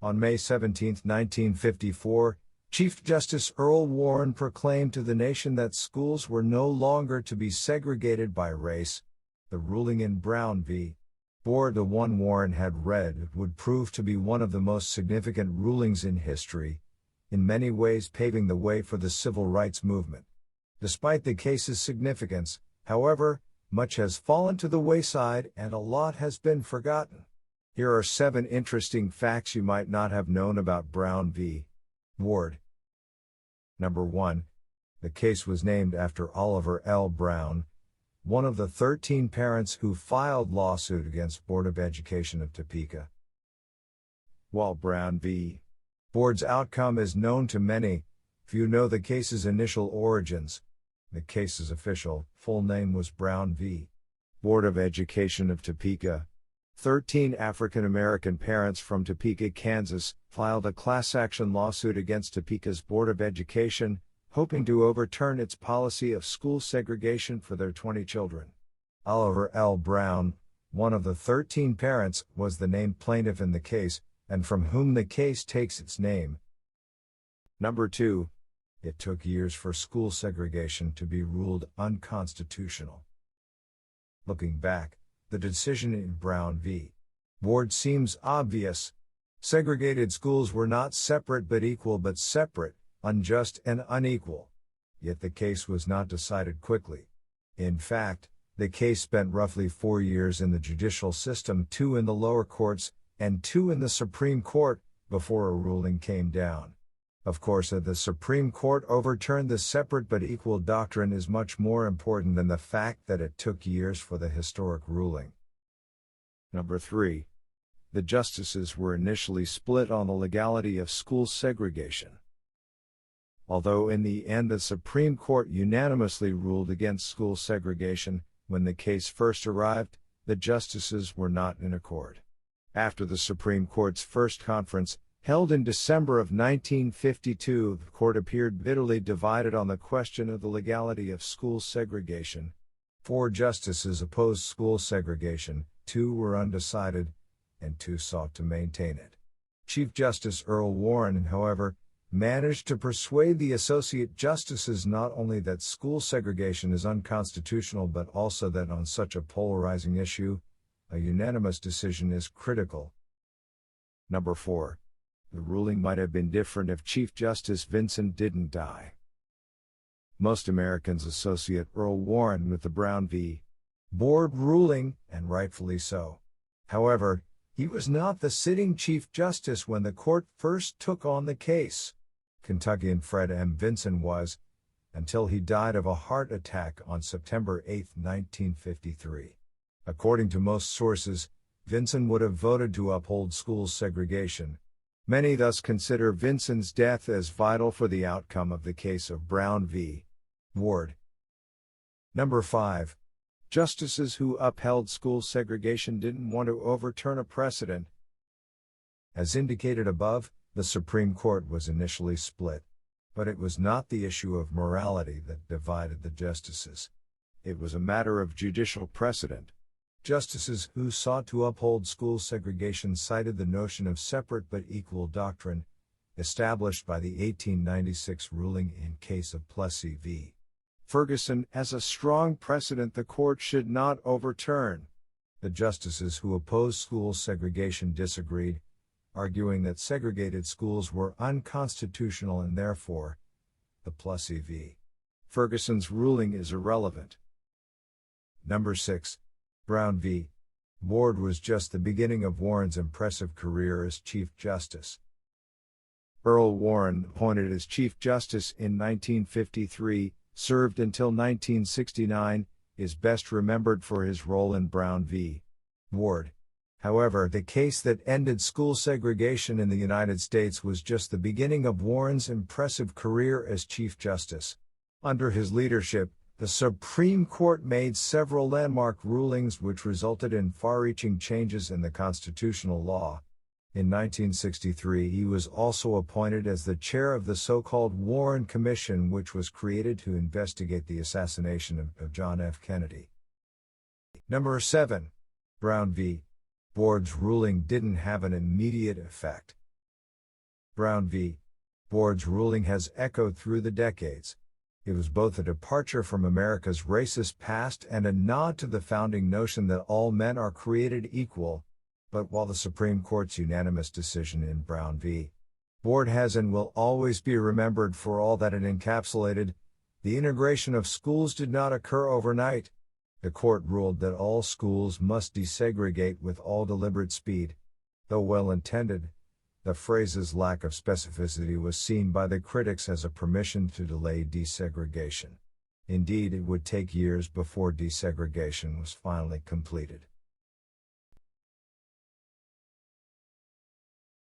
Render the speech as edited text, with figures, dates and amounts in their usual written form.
On May 17, 1954, Chief Justice Earl Warren proclaimed to the nation that schools were no longer to be segregated by race. The ruling in Brown v. Board, the one Warren had read, would prove to be one of the most significant rulings in history, in many ways paving the way for the civil rights movement. Despite the case's significance, however, much has fallen to the wayside and a lot has been forgotten. Here are 7 interesting facts you might not have known about Brown v. Board. Number 1. The case was named after Oliver L. Brown, one of the 13 parents who filed lawsuit against Board of Education of Topeka. While Brown v. Board's outcome is known to many, few know the case's initial origins. The case's official, full name was Brown v. Board of Education of Topeka. 13 African American parents from Topeka, Kansas, filed a class action lawsuit against Topeka's Board of Education, hoping to overturn its policy of school segregation for their 20 children. Oliver L. Brown, one of the 13 parents, was the named plaintiff in the case, and from whom the case takes its name. Number 2. It took years for school segregation to be ruled unconstitutional. Looking back, the decision in Brown v. Board seems obvious. Segregated schools were not separate but equal, but separate, unjust and unequal. Yet the case was not decided quickly. In fact, the case spent roughly 4 years in the judicial system, 2 in the lower courts, and 2 in the Supreme Court, before a ruling came down. Of course, that the Supreme Court overturned the separate but equal doctrine is much more important than the fact that it took years for the historic ruling. Number 3. The justices were initially split on the legality of school segregation. Although in the end the Supreme Court unanimously ruled against school segregation, when the case first arrived, the justices were not in accord. After the Supreme Court's first conference, held in December of 1952, the court appeared bitterly divided on the question of the legality of school segregation. 4 justices opposed school segregation, 2 were undecided, and 2 sought to maintain it. Chief Justice Earl Warren, however, managed to persuade the associate justices not only that school segregation is unconstitutional but also that on such a polarizing issue, a unanimous decision is critical. Number 4. The ruling might have been different if Chief Justice Vinson didn't die. Most Americans associate Earl Warren with the Brown v. Board ruling, and rightfully so. However, he was not the sitting Chief Justice when the court first took on the case. Kentuckian Fred M. Vinson was, until he died of a heart attack on September 8, 1953. According to most sources, Vinson would have voted to uphold school segregation. Many thus consider Vinson's death as vital for the outcome of the case of Brown v. Board. Number 5. Justices who upheld school segregation didn't want to overturn a precedent. As indicated above, the Supreme Court was initially split. But it was not the issue of morality that divided the justices. It was a matter of judicial precedent. Justices who sought to uphold school segregation cited the notion of separate but equal doctrine, established by the 1896 ruling in case of Plessy v. Ferguson, as a strong precedent the court should not overturn. The justices who opposed school segregation disagreed, arguing that segregated schools were unconstitutional and therefore, the Plessy v. Ferguson's ruling is irrelevant. Number 6. Brown v. Board was just the beginning of Warren's impressive career as Chief Justice. Earl Warren, appointed as Chief Justice in 1953, served until 1969, is best remembered for his role in Brown v. Board. However, the case that ended school segregation in the United States was just the beginning of Warren's impressive career as Chief Justice. Under his leadership, the Supreme Court made several landmark rulings which resulted in far-reaching changes in the constitutional law. In 1963 he was also appointed as the chair of the so-called Warren Commission, which was created to investigate the assassination of John F. Kennedy. Number 7. Brown v. Board's ruling didn't have an immediate effect. Brown v. Board's ruling has echoed through the decades. It was both a departure from America's racist past and a nod to the founding notion that all men are created equal. But while the Supreme Court's unanimous decision in Brown v. Board has and will always be remembered for all that it encapsulated, the integration of schools did not occur overnight. The court ruled that all schools must desegregate with all deliberate speed. Though well-intended, the phrase's lack of specificity was seen by the critics as a permission to delay desegregation. Indeed, it would take years before desegregation was finally completed.